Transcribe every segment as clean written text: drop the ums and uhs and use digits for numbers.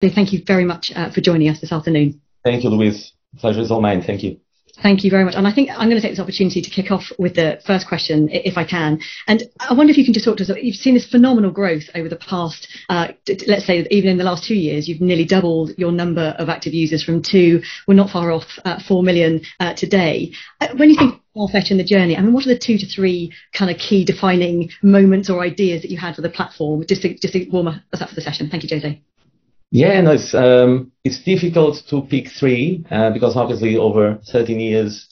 So thank you very much for joining us this afternoon. Thank you, Louise. Pleasure is all mine. Thank you. Thank you very much. And I think I'm going to take this opportunity to kick off with the first question, if I can. And I wonder if you can just talk to us. You've seen this phenomenal growth over the past, let's say, even in the last 2 years, you've nearly doubled your number of active users from 2, we're not far off 4 million today. When you think of Farfetch and the journey, I mean, what are the 2 to 3 kind of key defining moments or ideas that you had for the platform? Just to warm us up for the session. Thank you, Jose. Yeah, no, it's difficult to pick 3 because obviously over 13 years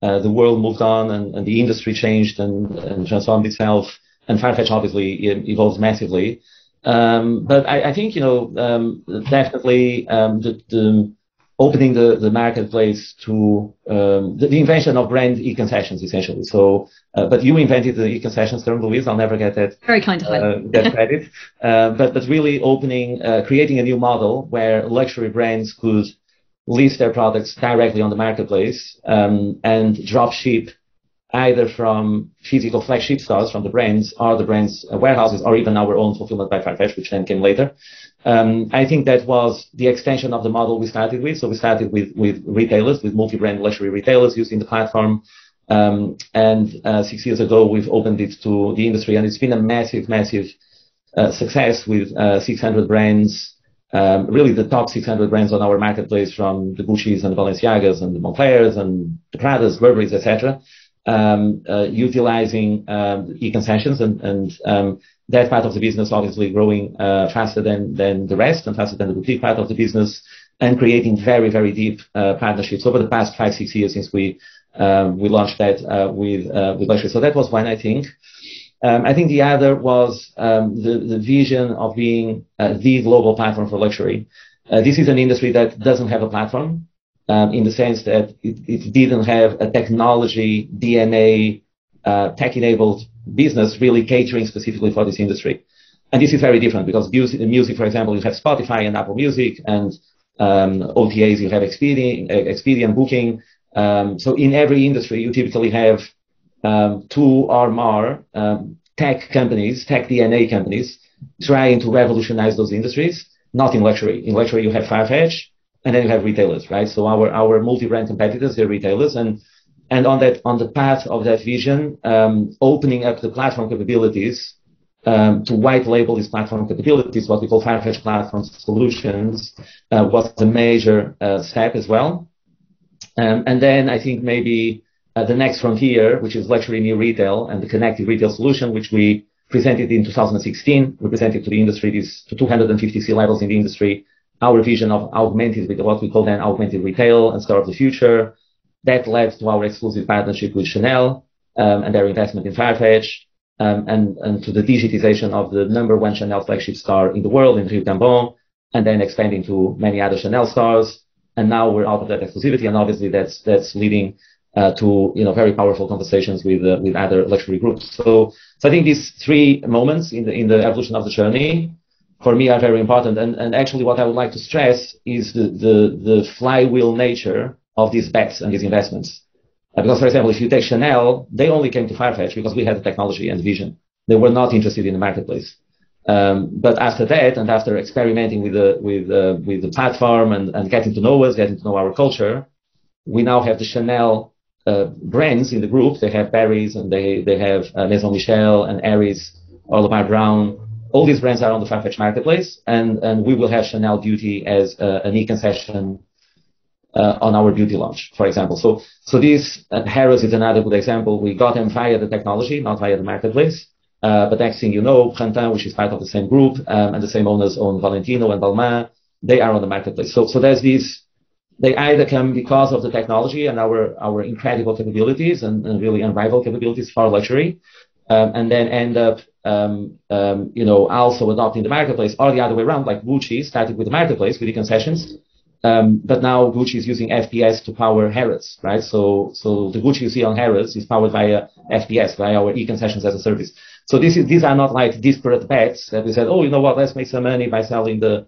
the world moved on and the industry changed and transformed itself, and Farfetch obviously evolved massively. But I think definitely the opening the marketplace to the invention of brand e-concessions essentially. So, but you invented the e-concessions term, Louise. I'll never get that. Very kind of that credit. But really opening, creating a new model where luxury brands could list their products directly on the marketplace and drop ship either from physical flagship stores from the brands or the brands' warehouses or even our own fulfillment by Farfetch, which then came later. I think that was the extension of the model we started with. So we started with retailers, with multi-brand luxury retailers using the platform. And 6 years ago, we've opened it to the industry, and it's been a massive success with 600 brands, really the top 600 brands on our marketplace, from the Gucci's and the Balenciagas and the Monclers and the Pradas, Burberry's, etc., utilizing e-concessions and that part of the business obviously growing faster than the rest and faster than the boutique part of the business, and creating very deep partnerships over the past 5-6 years since we launched that with luxury. So that was one, I think. I think the other was the vision of being the global platform for luxury. This is an industry that doesn't have a platform in the sense that it didn't have a technology DNA, tech-enabled business really catering specifically for this industry. And this is very different because music, for example, you have Spotify and Apple Music, and OTAs, you have Expedia and Booking. So in every industry, you typically have 2 or more tech companies, tech DNA companies, trying to revolutionize those industries. Not in luxury. In luxury, you have Farfetch, and then you have retailers, right? So our multi-brand competitors, they're retailers, and on the path of that vision, opening up the platform capabilities to white label these platform capabilities, what we call Farfetch Platform Solutions, was a major step as well. And then I think maybe the next frontier, which is luxury new retail and the connected retail solution, which we presented in 2016. We presented to the industry, to 250 C-levels in the industry, our vision of augmented, with what we call then augmented retail and store of the future. That led to our exclusive partnership with Chanel and their investment in Farfetch, and to the digitization of the #1 Chanel flagship store in the world in Rue Cambon, and then expanding to many other Chanel stores. And now we're out of that exclusivity, and obviously that's leading to very powerful conversations with other luxury groups. So I think these 3 moments in the evolution of the journey for me are very important. And actually, what I would like to stress is the flywheel nature of these bets and these investments. Because, for example, if you take Chanel, they only came to Farfetch because we had the technology and the vision. They were not interested in the marketplace. But after that, and after experimenting with the platform and getting to know us, getting to know our culture, we now have the Chanel brands in the group. They have Paris, and they have Maison Michel and Aries, Audemars Brown. All these brands are on the Farfetch marketplace, and we will have Chanel Beauty as an e-concession on our beauty launch, for example. So this Harrods is another good example. We got them via the technology, not via the marketplace. But next thing you know, Printemps, which is part of the same group, and the same owners own Valentino and Balmain, they are on the marketplace. So there's these. They either come because of the technology and our incredible capabilities and really unrivaled capabilities for luxury, and then end up also adopting the marketplace, or the other way around, like Gucci started with the marketplace with the concessions, but now Gucci is using FPS to power Harrods, right? So the Gucci you see on Harrods is powered via FPS, via our e-concessions as a service. So these are not like disparate bets that we said, oh, you know what, let's make some money by selling the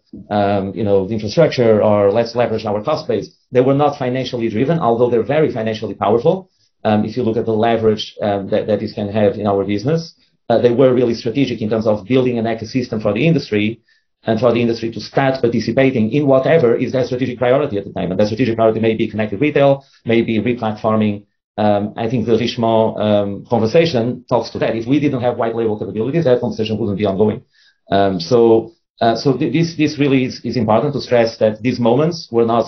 infrastructure, or let's leverage our cost base. They were not financially driven, although they're very financially powerful. If you look at the leverage that this can have in our business, they were really strategic in terms of building an ecosystem for the industry and for the industry to start participating in whatever is their strategic priority at the time. And their strategic priority may be connected retail, maybe replatforming. I think the Richemont conversation talks to that. If we didn't have white label capabilities, that conversation wouldn't be ongoing. So this really is important to stress that these moments were not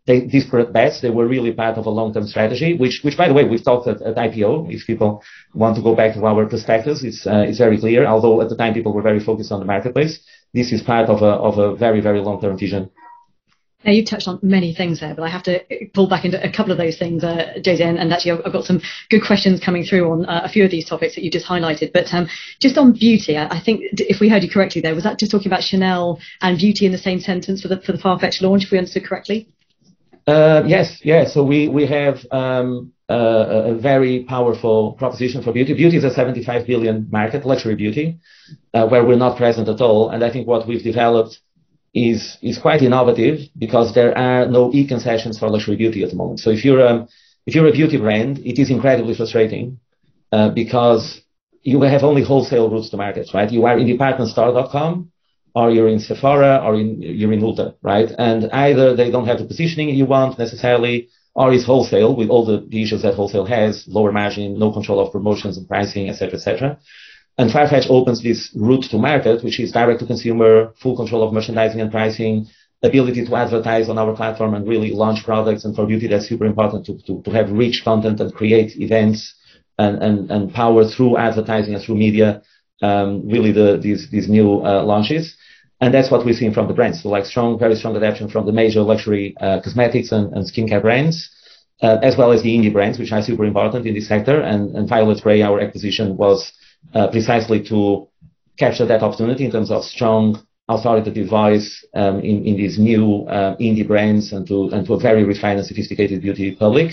disparate bets. They were really part of a long-term strategy, which by the way, we've talked at IPO. If people want to go back to our prospectus, it's very clear. Although at the time people were very focused on the marketplace, this is part of a very, very long-term vision. Now, you touched on many things there, but I have to pull back into a couple of those things, Jose, and actually I've got some good questions coming through on a few of these topics that you just highlighted. But just on beauty, I think if we heard you correctly there, was that just talking about Chanel and beauty in the same sentence for the Farfetch launch, if we understood correctly? Yes. So we have a very powerful proposition for beauty. Beauty is a 75 billion market, luxury beauty, where we're not present at all. And I think what we've developed is quite innovative because there are no e-concessions for luxury beauty at the moment. So if you're a beauty brand, it is incredibly frustrating because you have only wholesale routes to market, right? You are in departmentstore.com, or you're in Sephora, or you're in Ulta, right? And either they don't have the positioning you want necessarily, or it's wholesale with all the issues that wholesale has, lower margin, no control of promotions and pricing, et cetera, et cetera. And Farfetch opens this route to market, which is direct to consumer, full control of merchandising and pricing, ability to advertise on our platform and really launch products. And for beauty, that's super important to have rich content and create events and power through advertising and through media, really these new launches. And that's what we're seeing from the brands. So like very strong adaptation from the major luxury cosmetics and skincare brands, as well as the indie brands, which are super important in this sector. And Violet Grey, our acquisition, was precisely to capture that opportunity in terms of strong authoritative voice in these new indie brands and to a very refined and sophisticated beauty public.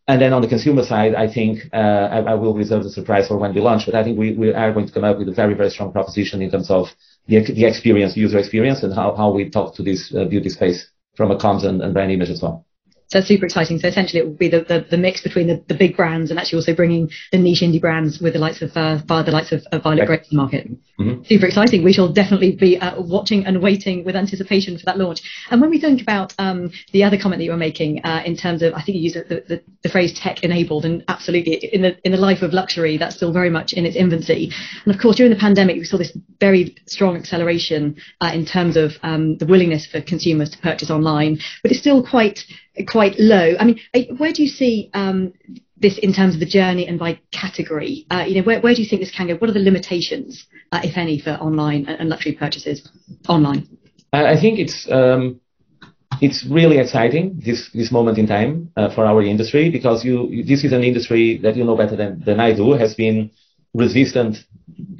And then on the consumer side, I think I will reserve the surprise for when we launch, but I think we are going to come up with a very, very strong proposition in terms of the experience, user experience, and how we talk to this beauty space from a comms and brand image as well. So that's super exciting. So essentially, it will be the mix between the big brands and actually also bringing the niche indie brands with the likes of Violet Grey to the market. Mm-hmm. Super exciting. We shall definitely be watching and waiting with anticipation for that launch. And when we think about the other comment that you were making in terms of, I think you used the phrase tech enabled, and absolutely in the life of luxury, that's still very much in its infancy. And of course, during the pandemic, we saw this very strong acceleration in terms of the willingness for consumers to purchase online, but it's still quite low. I mean, where do you see this in terms of the journey and by category? Where do you think this can go? What are the limitations, if any, for online and luxury purchases online? I think it's really exciting this moment in time for our industry, because this is an industry that you know better than I do, has been resistant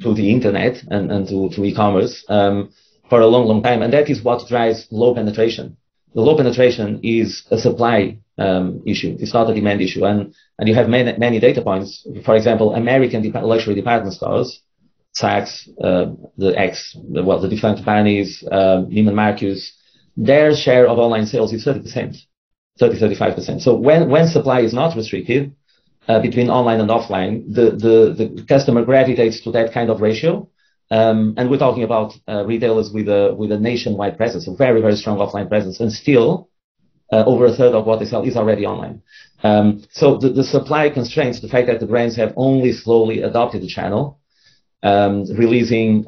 to the internet and to e-commerce for a long time, and that is what drives low penetration. The low penetration is a supply issue. It's not a demand issue. And you have many data points. For example, American luxury department stores, Saks, the defunct Barney's, Neiman Marcus, their share of online sales is 30%, 35%. So when supply is not restricted between online and offline, the customer gravitates to that kind of ratio. And we're talking about retailers with a nationwide presence, a very, very strong offline presence, and still over a third of what they sell is already online. So the supply constraints, the fact that the brands have only slowly adopted the channel, releasing,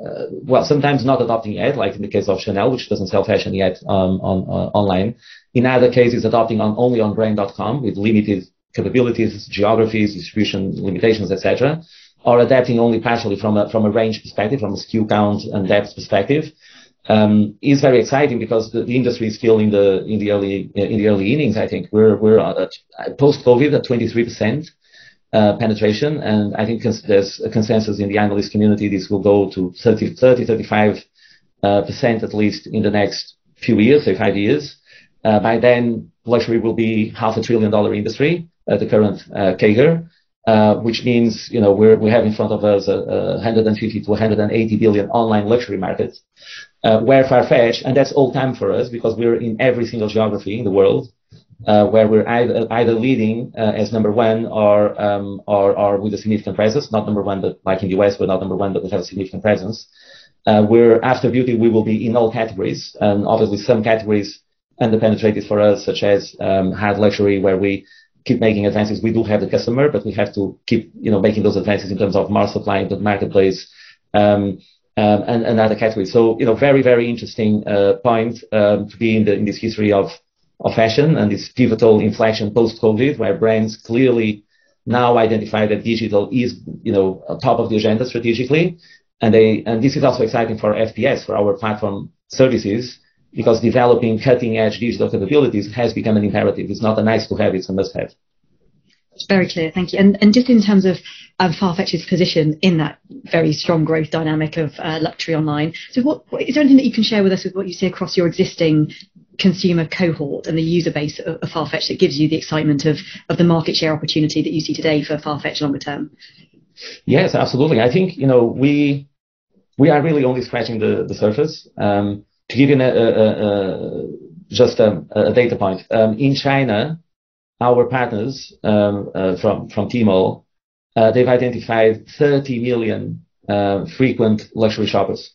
sometimes not adopting yet, like in the case of Chanel, which doesn't sell fashion yet online. In other cases, adopting only on brand.com with limited capabilities, geographies, distribution limitations, etc., or adapting only partially from a range perspective, from a SKU count and depth perspective, is very exciting because the industry is still in the early innings. I think we're post-COVID at 23% penetration, and I think there's a consensus in the analyst community this will go to 35% at least in the next few years, say 5 years. By then, luxury will be $500 billion industry at the current CAGR. Which means, we have in front of us 150 to 180 billion online luxury market, where Farfetch, and that's all time for us because we're in every single geography in the world, where we're either leading as number one or with a significant presence, not number one, but like in the US, we're not number one, but we have a significant presence. Where after beauty, we will be in all categories, and obviously some categories underpenetrated for us, such as hard luxury, where we keep making advances. We do have the customer, but we have to keep, making those advances in terms of more supply into the marketplace, and other categories. So, very, very interesting point to be in this history of fashion and this pivotal inflection post-COVID, where brands clearly now identify that digital is, top of the agenda strategically. And this is also exciting for FPS, for our platform services, because developing cutting-edge digital capabilities has become an imperative. It's not a nice to have, it's a must have. It's very clear, thank you. And just in terms of Farfetch's position in that very strong growth dynamic of luxury online, so what is there anything that you can share with us with what you see across your existing consumer cohort and the user base of Farfetch that gives you the excitement of the market share opportunity that you see today for Farfetch longer term? Yes, absolutely. I think, we are really only scratching the surface. To give you just a data point, in China, our partners from Tmall, they've identified 30 million frequent luxury shoppers.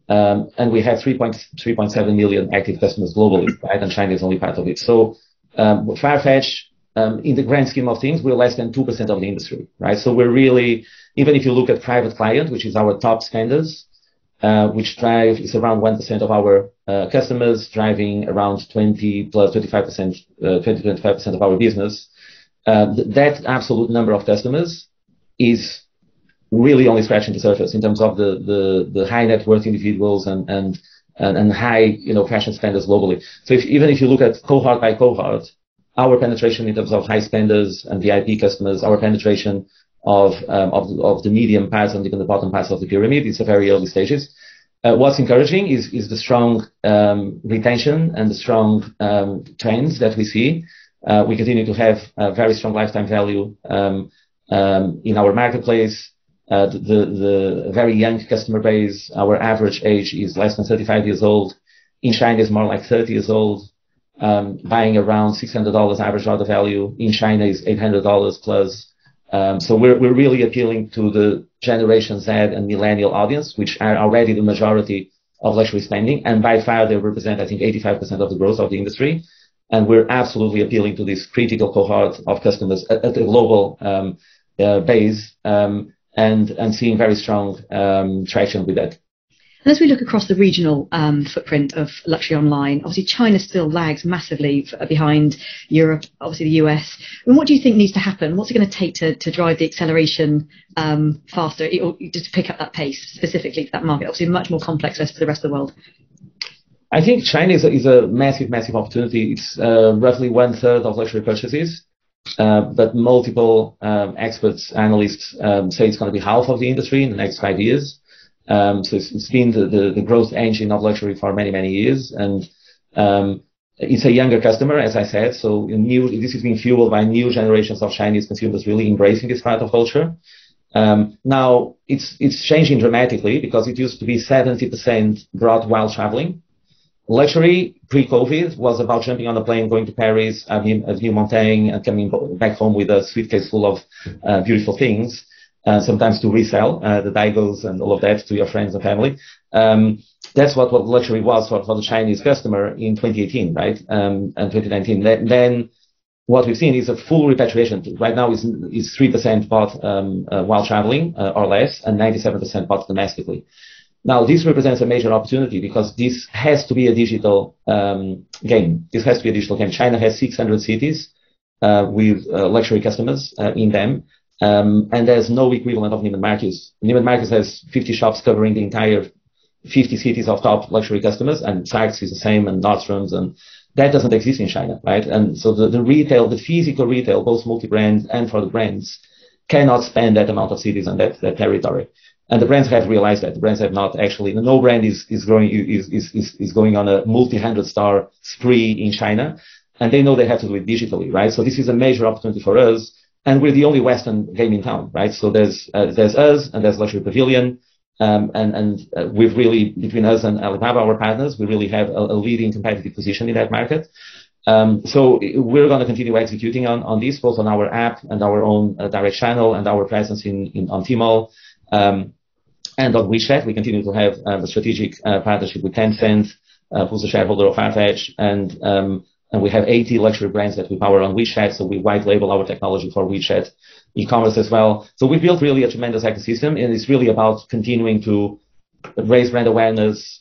And we have 3.7 million active customers globally, right? And China is only part of it. So Farfetch, in the grand scheme of things, we're less than 2% of the industry, right? So we're really, even if you look at private client, which is our top spenders, which is around 1% of our customers, driving around 25% of our business. That absolute number of customers is really only scratching the surface in terms of the high net worth individuals and high, fashion spenders globally. So even if you look at cohort by cohort, our penetration in terms of high spenders and VIP customers, our penetration of the medium parts and even the bottom parts of the pyramid, it's a very early stages. What's encouraging is the strong retention and the strong trends that we see. We continue to have a very strong lifetime value in our marketplace. The very young customer base, our average age is less than 35 years old. In China, is more like 30 years old. Buying around $600 average order value. In China is $800 plus. So we're really appealing to the Generation Z and millennial audience, which are already the majority of luxury spending. And by far, they represent, I think, 85% of the growth of the industry. And we're absolutely appealing to this critical cohort of customers at the global base and seeing very strong traction with that. And as we look across the regional footprint of luxury online, obviously China still lags massively behind Europe, obviously the US. And what do you think needs to happen? What's it going to take to drive the acceleration faster, or just to pick up that pace specifically for that market? Obviously much more complex as to the rest of the world. I think China is a massive, massive opportunity. It's roughly 1/3 of luxury purchases, but multiple experts, analysts say it's going to be half of the industry in the next 5 years. So it's been the growth engine of luxury for many, many years. And it's a younger customer, as I said. So this is being fueled by new generations of Chinese consumers really embracing this part of culture. Now, it's changing dramatically because it used to be 70% brought while traveling. Luxury pre-COVID was about jumping on a plane, going to Paris, Avenue Montaigne, and coming back home with a suitcase full of beautiful things. Sometimes to resell the daigous and all of that to your friends and family. That's what luxury was for the Chinese customer in 2018, right? And 2019. Then what we've seen is a full repatriation. Right now is 3% bought while traveling or less, and 97% bought domestically. Now, this represents a major opportunity because this has to be a digital game. This has to be a digital game. China has 600 cities with luxury customers in them. And there's no equivalent of Neiman Marcus. Neiman Marcus has 50 shops covering the entire 50 cities of top luxury customers, and Saks is the same, and Nordstrom's, and that doesn't exist in China, right? And so the retail, the physical retail, both multi-brand and for the brands, cannot span that amount of cities and that territory. And the brands have realized that. The brands have not actually. No brand is going on a multi-100-star spree in China, and they know they have to do it digitally, right? So this is a major opportunity for us. And we're the only Western game in town, right? So there's us and there's Luxury Pavilion, and we've really, between us and Alibaba, our partners, we really have a leading competitive position in that market. So we're going to continue executing on this, both on our app and our own direct channel and our presence on Tmall. And And on WeChat, we continue to have a strategic partnership with Tencent, who's a shareholder of Farfetch, and we have 80 luxury brands that we power on WeChat, so we white label our technology for WeChat e-commerce as well. So we built really a tremendous ecosystem, and it's really about continuing to raise brand awareness,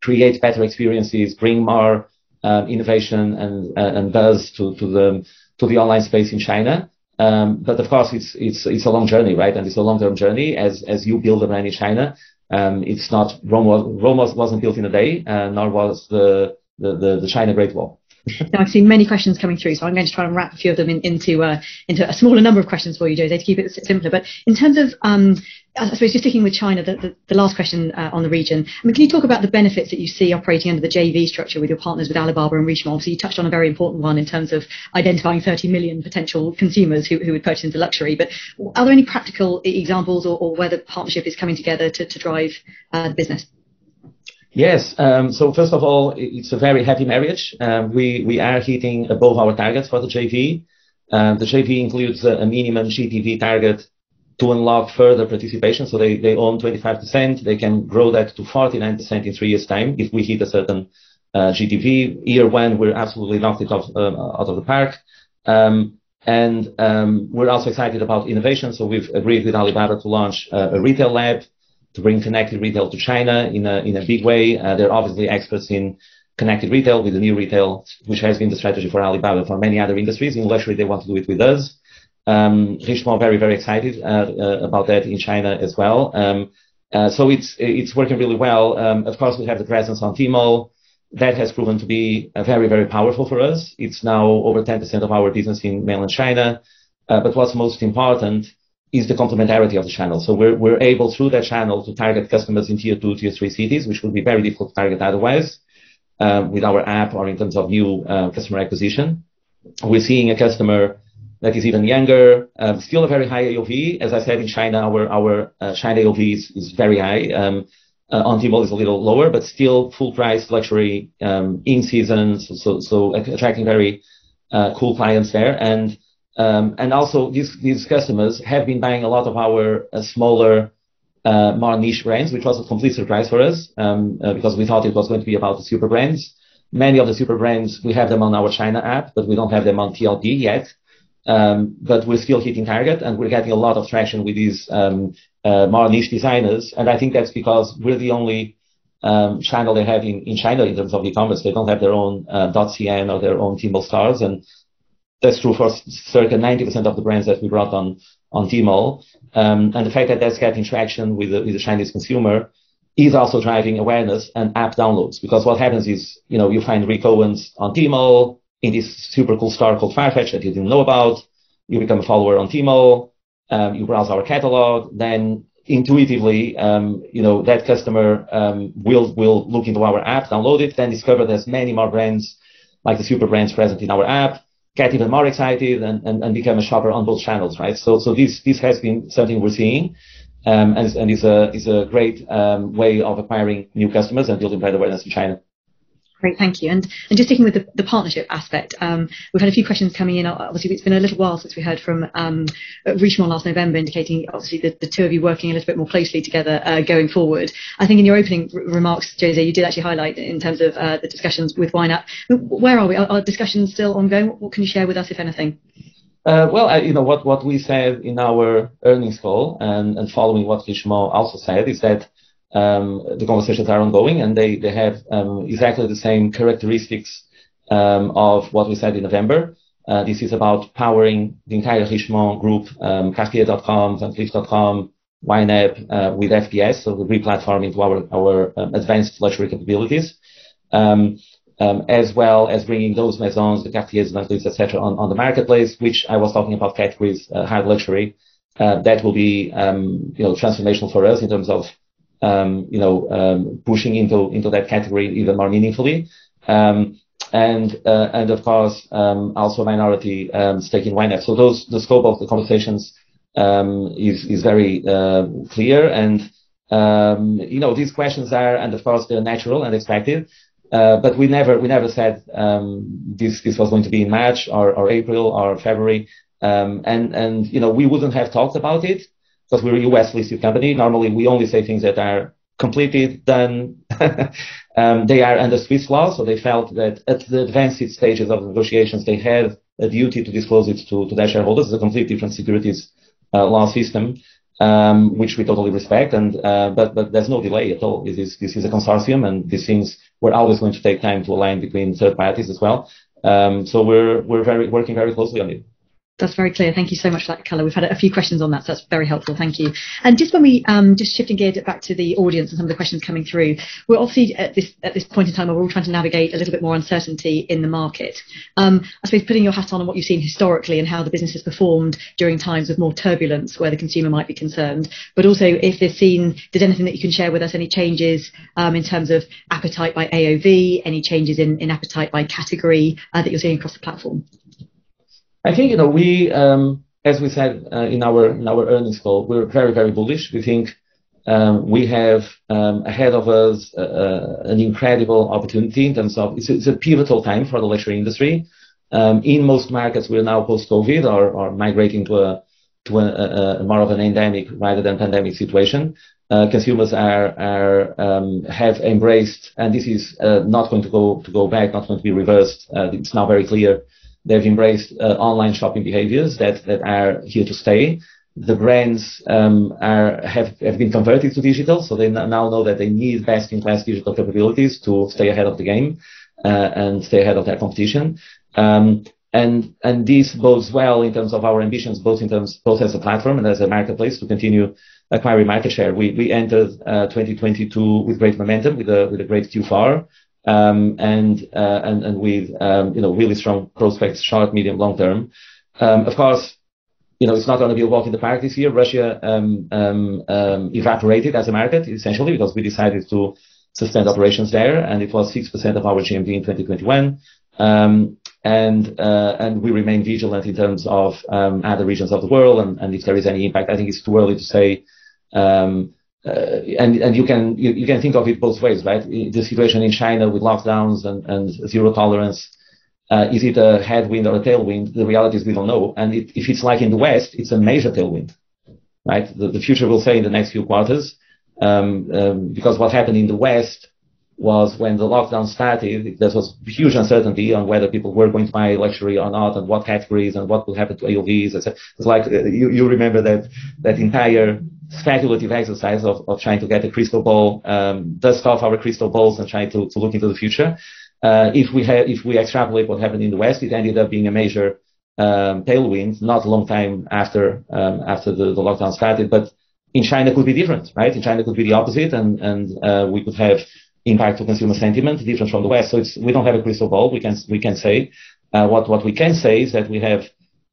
create better experiences, bring more innovation and buzz to the online space in China. But of course, it's a long journey, right? And it's a long-term journey as you build a brand in China. It's not Rome wasn't built in a day, nor was the China Great Wall. Now, I've seen many questions coming through, so I'm going to try and wrap a few of them into a smaller number of questions for you, Jose, to keep it simpler. But in terms of, I suppose, just sticking with China, the last question on the region, I mean, can you talk about the benefits that you see operating under the JV structure with your partners with Alibaba and Richemont? So you touched on a very important one in terms of identifying 30 million potential consumers who would purchase into luxury. But are there any practical examples or where the partnership is coming together to drive the business? Yes. So first of all, it's a very happy marriage. We are hitting above our targets for the JV. The JV includes a minimum GTV target to unlock further participation. So they own 25%. They can grow that to 49% in 3 years' time if we hit a certain GTV. Year one, we're absolutely knocked it out of the park. And we're also excited about innovation. So we've agreed with Alibaba to launch a retail lab to bring connected retail to China in a big way. They're obviously experts in connected retail with the new retail, which has been the strategy for Alibaba for many other industries. In luxury, they want to do it with us. Richemont very, very excited about that in China as well. So it's working really well. Of course, we have the presence on Tmall. That has proven to be very, very powerful for us. It's now over 10% of our business in mainland China. But what's most important is the complementarity of the channel. So we're able through that channel to target customers in tier 2, tier 3 cities, which would be very difficult to target otherwise with our app or in terms of new customer acquisition. We're seeing a customer that is even younger, still a very high AOV. As I said, in China, our China AOV is very high. On Tmall is a little lower, but still full price luxury in season. So attracting very cool clients there. And also these customers have been buying a lot of our smaller, more niche brands, which was a complete surprise for us because we thought it was going to be about the super brands. Many of the super brands, we have them on our China app, but we don't have them on TLP yet. But we're still hitting target, and we're getting a lot of traction with these more niche designers. And I think that's because we're the only channel they have in China in terms of e-commerce. They don't have their own .cn or their own Tmall stores, and that's true for circa 90% of the brands that we brought on Tmall. And the fact that that's getting traction with the Chinese consumer is also driving awareness and app downloads. Because what happens is, you find Rick Owens on Tmall in this super cool store called Farfetch that you didn't know about. You become a follower on Tmall. You browse our catalog. Then intuitively, that customer will look into our app, download it, then discover there's many more brands like the super brands present in our app, get even more excited and become a shopper on both channels, right? So this has been something we're seeing, and is a great way of acquiring new customers and building brand awareness in China. Great, thank you. And just sticking with the partnership aspect, we've had a few questions coming in. Obviously, it's been a little while since we heard from Richemont last November, indicating obviously the two of you working a little bit more closely together going forward. I think in your opening remarks, Jose, you did actually highlight in terms of the discussions with YNAP. Where are we? Are discussions still ongoing? What can you share with us, if anything? What we said in our earnings call and following what Richemont also said is that the conversations are ongoing, and they have exactly the same characteristics of what we said in November. This is about powering the entire Richemont group, Cartier.com, Van Cleef.com, YNAP with FPS, so the re-platforming to our advanced luxury capabilities, as well as bringing those maisons, the Cartiers, Van Cleefs, etc., on the marketplace, which I was talking about categories, hard luxury. That will be transformational for us in terms of pushing into that category even more meaningfully. And of course, also minority stake in YNAP. So the scope of the conversations is very clear. And, these questions are, and of course, they're natural and expected. But we never said this was going to be in March or April or February. And we wouldn't have talked about it because we're a US listed company, normally we only say things that are completed, done. They are under Swiss law, so they felt that at the advanced stages of the negotiations, they had a duty to disclose it to their shareholders. It's a completely different securities law system, which we totally respect. But there's no delay at all. This is a consortium, and these things were always going to take time to align between third parties as well. So we're working very closely on it. That's very clear. Thank you so much for that colour. We've had a few questions on that, so that's very helpful. Thank you. And just when we just shifting gears back to the audience and some of the questions coming through, we're obviously at this point in time where we're all trying to navigate a little bit more uncertainty in the market. I suppose putting your hat on what you've seen historically and how the business has performed during times of more turbulence where the consumer might be concerned, but also if did anything that you can share with us, any changes in terms of appetite by AOV, any changes in appetite by category that you're seeing across the platform? I think, we, as we said in our earnings call, we're very, very bullish. We think we have ahead of us an incredible opportunity in terms of it's a pivotal time for the luxury industry. In most markets, we're now post-COVID or migrating to a more of an endemic rather than pandemic situation. Consumers have embraced, and this is not going to go back, not going to be reversed. It's now very clear. They've embraced online shopping behaviors that are here to stay. The brands have been converted to digital, so they now know that they need best-in-class digital capabilities to stay ahead of the game and stay ahead of their competition. And this bodes well in terms of our ambitions, both as a platform and as a marketplace, to continue acquiring market share. We entered 2022 with great momentum, with a great Q4. And with really strong prospects, short, medium, long term. Of course, it's not going to be a walk in the park this year. Russia evaporated as a market essentially because we decided to suspend operations there, and it was 6% of our GMV in 2021. And we remain vigilant in terms of other regions of the world, and if there is any impact, I think it's too early to say. And you can think of it both ways, right? The situation in China with lockdowns and zero tolerance, is it a headwind or a tailwind? The reality is we don't know. And if it's like in the West, it's a major tailwind, right? The future will say in the next few quarters, because what happened in the West was when the lockdown started, there was huge uncertainty on whether people were going to buy luxury or not, and what categories and what will happen to AOVs, etc. It's like you remember that entire speculative exercise of trying to get a crystal ball, dust off our crystal balls and trying to look into the future. If we extrapolate what happened in the West, it ended up being a major tailwind, not a long time after the lockdown started. But in China could be different, right? In China could be the opposite, and we could have impact to consumer sentiment different from the West. So we don't have a crystal ball. We can say what we can say is that we have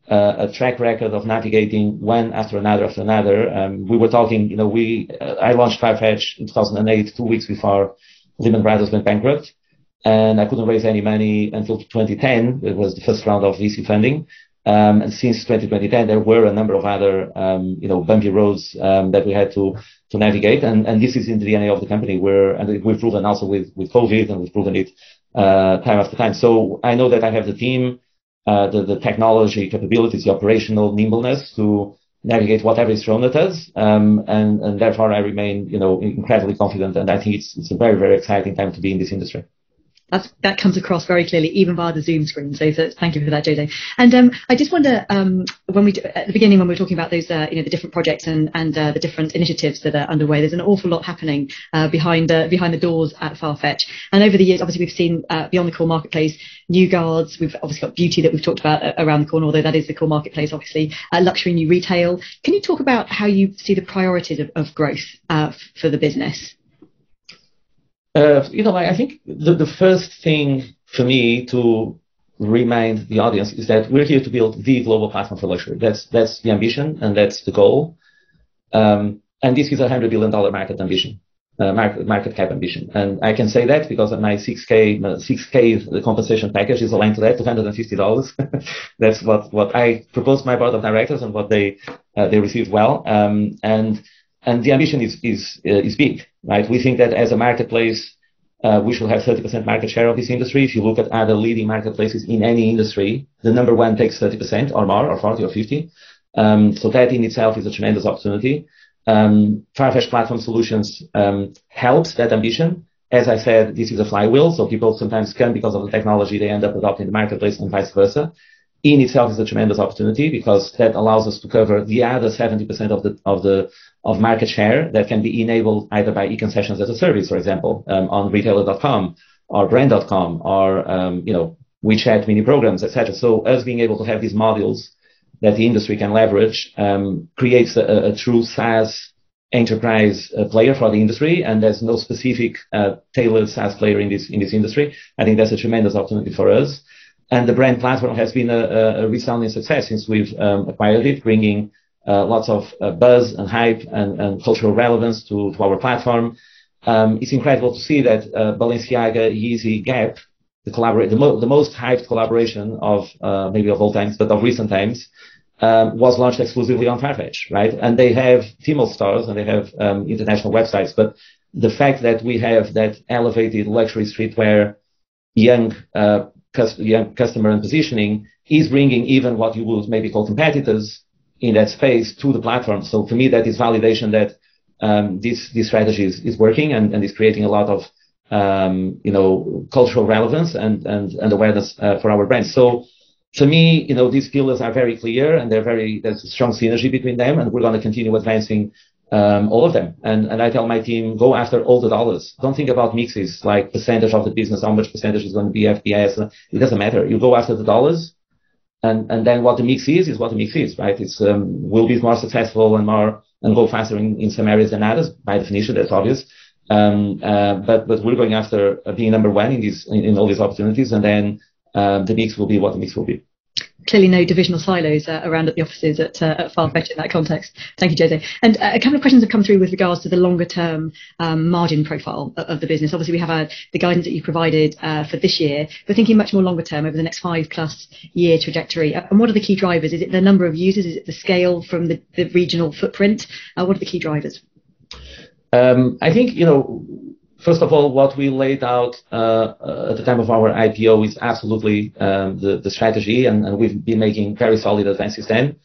a track record of navigating one after another. We were talking, I launched Farfetch in 2008, 2 weeks before Lehman Brothers went bankrupt, and I couldn't raise any money until 2010. It was the first round of VC funding. And since 2010, there were a number of other, bumpy roads that we had to navigate, and this is in the DNA of the company. We've proven also with COVID, and we've proven it time after time. So I know that I have the team, the technology capabilities, the operational nimbleness to navigate whatever is thrown at us, and therefore I remain, incredibly confident, and I think it's a very, very exciting time to be in this industry. That comes across very clearly, even via the Zoom screen. So thank you for that, Jose. And I just wonder, at the beginning when we were talking about those, the different projects and the different initiatives that are underway, there's an awful lot happening behind the doors at Farfetch. And over the years, obviously, we've seen beyond the core marketplace, new guards. We've obviously got beauty that we've talked about around the corner, although that is the core marketplace, obviously. Luxury, new retail. Can you talk about how you see the priorities of growth for the business? I think the first thing for me to remind the audience is that we're here to build the global platform for luxury. That's the ambition, and that's the goal. And this is a $100 billion market ambition, market cap ambition. And I can say that because of my 6K, the compensation package is aligned to that, $250. That's what I proposed to my board of directors and what they received well. And the ambition is big, right? We think that as a marketplace, we should have 30% market share of this industry. If you look at other leading marketplaces in any industry, the number one takes 30% or more, or 40 or 50. So that in itself is a tremendous opportunity. Farfetch Platform Solutions helps that ambition. As I said, this is a flywheel, so people sometimes can, because of the technology, they end up adopting the marketplace and vice versa. In itself is a tremendous opportunity because that allows us to cover the other 70% of market share that can be enabled either by e-concessions as a service, for example, on retailer.com or brand.com or WeChat mini programs, etc. So us being able to have these modules that the industry can leverage creates a true SaaS enterprise player for the industry, and there's no specific tailored SaaS player in this industry. I think that's a tremendous opportunity for us. And the brand platform has been a resounding success since we've acquired it, bringing lots of buzz and hype and cultural relevance to our platform. It's incredible to see that Balenciaga, Yeezy, Gap, the most hyped collaboration of maybe of all times, but of recent times, was launched exclusively on Farfetch, right? And they have female stores and they have international websites, but the fact that we have that elevated luxury streetwear, young customer and positioning is bringing even what you would maybe call competitors in that space to the platform. So for me, that is validation that this strategy is working and is creating a lot of cultural relevance and awareness for our brand. So for me, these pillars are very clear and there's a strong synergy between them, and we're going to continue advancing all of them. And I tell my team, go after all the dollars. Don't think about mixes like percentage of the business, how much percentage is going to be FPS. It doesn't matter. You go after the dollars, and then what the mix is what the mix is, right? It's we'll be more successful and go faster in some areas than others. By definition, that's obvious. But we're going after being number one in all these opportunities, and then the mix will be what the mix will be. Clearly no divisional silos around at the offices at Farfetch in that context. Thank you, Jose. And a couple of questions have come through with regards to the longer term margin profile of the business. Obviously, we have the guidance that you provided for this year, but thinking much more longer term over the next 5+ year trajectory. And what are the key drivers? Is it the number of users? Is it the scale from the regional footprint? What are the key drivers? I think, first of all, what we laid out at the time of our IPO is absolutely the strategy, and we've been making very solid advances then.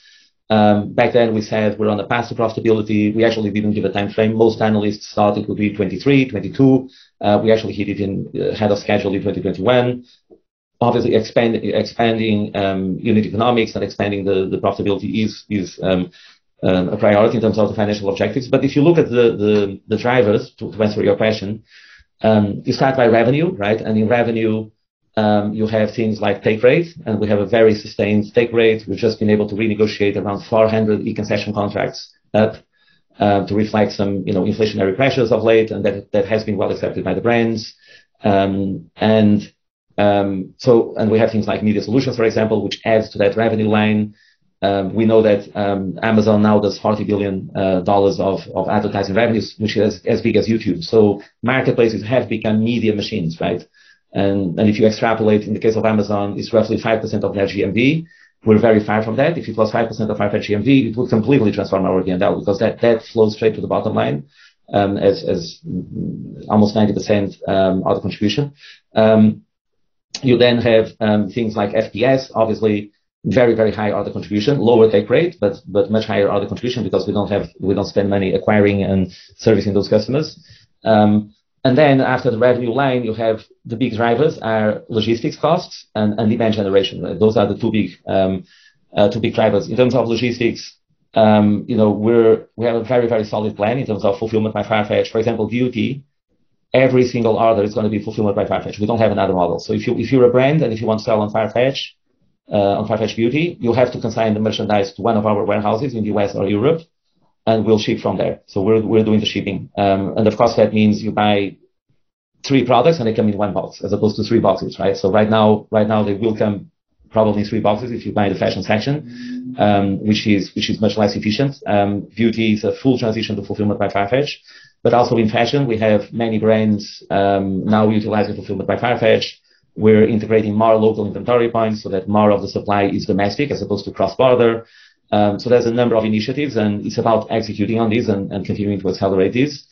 Back then, we said we're on the path to profitability. We actually didn't give a time frame. Most analysts thought it would be 23, 22. We actually hit it ahead of schedule in 2021. Obviously, expanding unit economics and expanding the profitability is a priority in terms of the financial objectives. But if you look at the drivers, to answer your question, you start by revenue, right? And in revenue, you have things like take rate, and we have a very sustained take rate. We've just been able to renegotiate around 400 e-concession contracts up to reflect some inflationary pressures of late, and that has been well accepted by the brands. And we have things like media solutions, for example, which adds to that revenue line. We know that Amazon now does $40 billion of advertising revenues, which is as big as YouTube. So marketplaces have become media machines, right? And if you extrapolate, in the case of Amazon, it's roughly 5% of their GMV. We're very far from that. If it was 5% of our GMV, it would completely transform our P&L because that flows straight to the bottom line as almost 90% other contribution. You then have things like FPS, obviously. Very, very high order contribution, lower take rate, but much higher order contribution because we don't spend money acquiring and servicing those customers. And then after the revenue line, you have the big drivers are logistics costs and demand generation. Right? Those are the two big drivers. In terms of logistics, we have a very, very solid plan in terms of fulfillment by Farfetch. For example, beauty, every single order is going to be fulfillment by Farfetch. We don't have another model. So if you're a brand and if you want to sell on Farfetch Beauty, you have to consign the merchandise to one of our warehouses in the US or Europe, and we'll ship from there. So we're doing the shipping. And of course, that means you buy 3 products and they come in 1 box as opposed to 3 boxes, right? So right now they will come probably 3 boxes if you buy the fashion section, which is much less efficient. Beauty is a full transition to fulfillment by Farfetch. But also in fashion, we have many brands now utilizing fulfillment by Farfetch. We're integrating more local inventory points so that more of the supply is domestic as opposed to cross-border. So there's a number of initiatives, and it's about executing on these and continuing to accelerate these.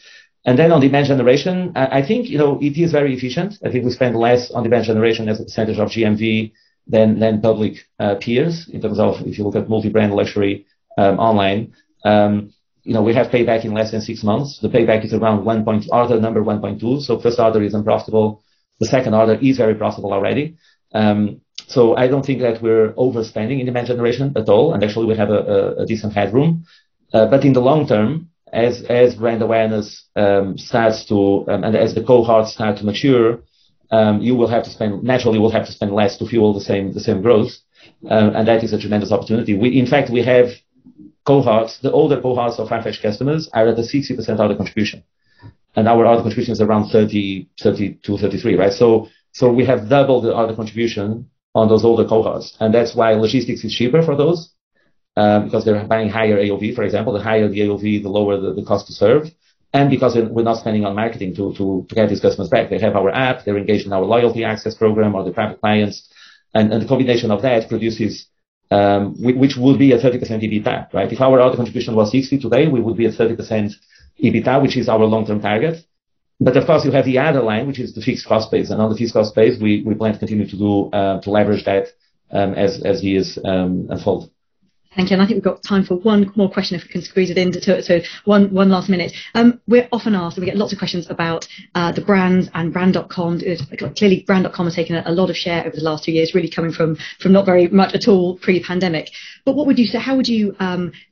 And then on demand generation, I think, it is very efficient. I think we spend less on demand generation as a percentage of GMV than public peers in terms of if you look at multi-brand luxury online. We have payback in less than 6 months. The payback is around order number 1.2. So first order is unprofitable. The second order is very profitable already. So I don't think that we're overspending in demand generation at all. And actually we have a decent headroom. But in the long term, as brand awareness starts to, and as the cohorts start to mature, you will have to spend less to fuel the same growth. And that is a tremendous opportunity. In fact, we have cohorts, the older cohorts of Farfetch customers are at a 60% order contribution. And our order contribution is around 32, 33, right? So we have doubled the order contribution on those older cohorts. And that's why logistics is cheaper for those, because they're buying higher AOV, for example. The higher the AOV, the lower the cost to serve. And because we're not spending on marketing to get these customers back. They have our app, they're engaged in our loyalty access program or the private clients. And the combination of that produces, which would be a 30% EBITDA, right? If our order contribution was 60 today, we would be at 30% EBITDA, which is our long-term target. But of course, you have the other line, which is the fixed cost base. And on the fixed cost base, we plan to continue to leverage that as years unfold. Thank you. And I think we've got time for one more question if we can squeeze it in. So one last minute. We're often asked, and we get lots of questions about the brands and brand.com. Clearly, brand.com has taken a lot of share over the last 2 years, really coming from not very much at all pre-pandemic. But what would you say, how would you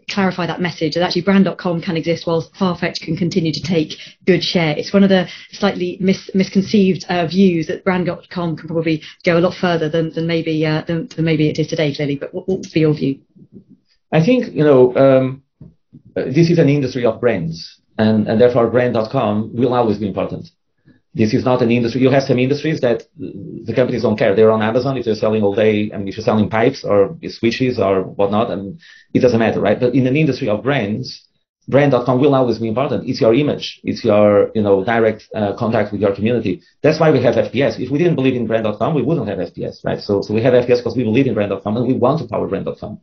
clarify that message that actually brand.com can exist whilst Farfetch can continue to take good share? It's one of the slightly misconceived views that brand.com can probably go a lot further than maybe it is today, clearly. But what would be your view? I think, this is an industry of brands, and therefore brand.com will always be important. This is not an industry. You have some industries that the companies don't care. They're on Amazon if they're selling all day. I mean, if you're selling pipes or switches or whatnot, and it doesn't matter, right? But in an industry of brands, brand.com will always be important. It's your image. It's your, direct contact with your community. That's why we have FPS. If we didn't believe in brand.com, we wouldn't have FPS, right? So we have FPS because we believe in brand.com and we want to power brand.com.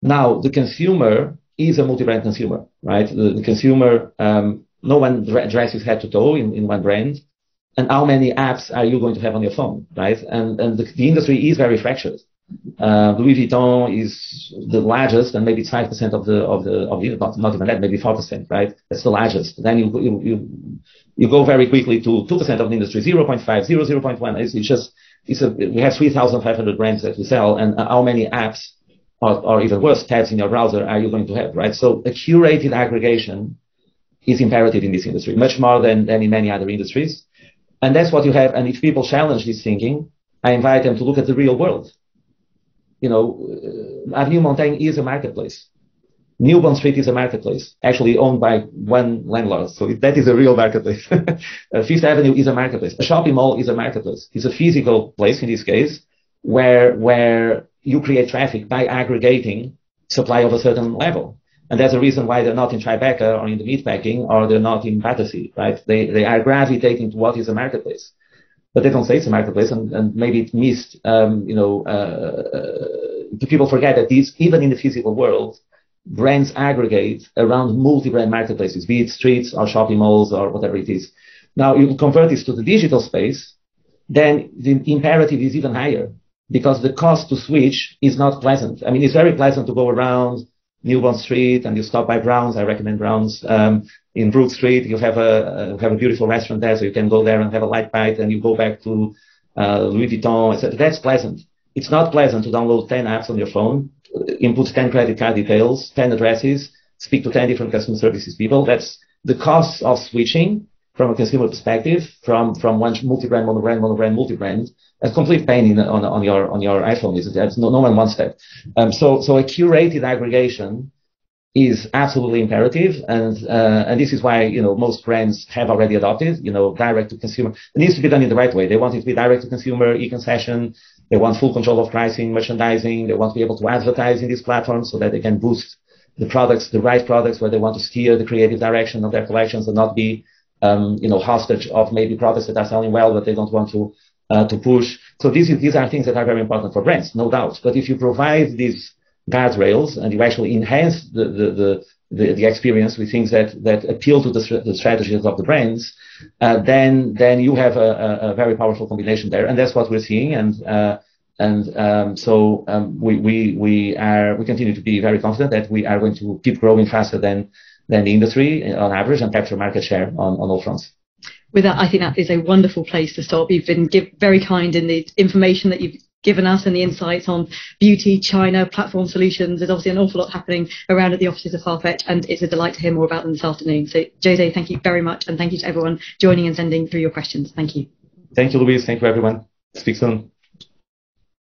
Now, the consumer is a multi-brand consumer, right? The consumer, no one dresses head to toe in one brand. And how many apps are you going to have on your phone, right? And the industry is very fractured. Louis Vuitton is the largest, and maybe it's 5% of the not even that, maybe 4%, right? That's the largest. Then you go very quickly to 2% of the industry, 0.5, 0.1. We have 3,500 brands that we sell, and how many apps or even worse, tabs in your browser are you going to have, right? So a curated aggregation is imperative in this industry, much more than in many other industries. And that's what you have. And if people challenge this thinking, I invite them to look at the real world. Avenue Montaigne is a marketplace. New Bond Street is a marketplace, actually owned by one landlord. So that is a real marketplace. Fifth Avenue is a marketplace. A shopping mall is a marketplace. It's a physical place, in this case, where you create traffic by aggregating supply of a certain level. And that's the reason why they're not in Tribeca or in the meatpacking, or they're not in Battersea, right? They are gravitating to what is a marketplace. But they don't say it's a marketplace, and maybe it missed, people forget that even in the physical world, brands aggregate around multi-brand marketplaces, be it streets or shopping malls or whatever it is. Now, you convert this to the digital space, then the imperative is even higher, because the cost to switch is not pleasant. I mean, it's very pleasant to go around New Bond Street and you stop by Brown's. I recommend Brown's. In Brook Street, you have a beautiful restaurant there, so you can go there and have a light bite, and you go back to Louis Vuitton, etc. That's pleasant. It's not pleasant to download 10 apps on your phone, input 10 credit card details, 10 addresses, speak to 10 different customer services people. That's the cost of switching from a consumer perspective, from one multi-brand, monobrand, multi-brand. A complete pain on your iPhone. No one wants that. So a curated aggregation is absolutely imperative, and this is why most brands have already adopted direct to consumer. It needs to be done in the right way. They want it to be direct to consumer, e-concession. They want full control of pricing, merchandising. They want to be able to advertise in these platforms so that they can boost the products, the right products, where they want to steer the creative direction of their collections and not be hostage of maybe products that are selling well but they don't want to push. So these are things that are very important for brands, no doubt. But if you provide these guardrails and you actually enhance the experience with things that appeal to the strategies of the brands, then you have a very powerful combination there. And that's what we're seeing. And We continue to be very confident that we are going to keep growing faster than the industry on average and capture market share on all fronts. With that, I think that is a wonderful place to stop. You've been very kind in the information that you've given us and the insights on beauty, China, platform solutions. There's obviously an awful lot happening around at the offices of Farfetch, and it's a delight to hear more about them this afternoon. So, Jose, thank you very much, and thank you to everyone joining and sending through your questions. Thank you. Thank you, Louise. Thank you, everyone. Speak soon.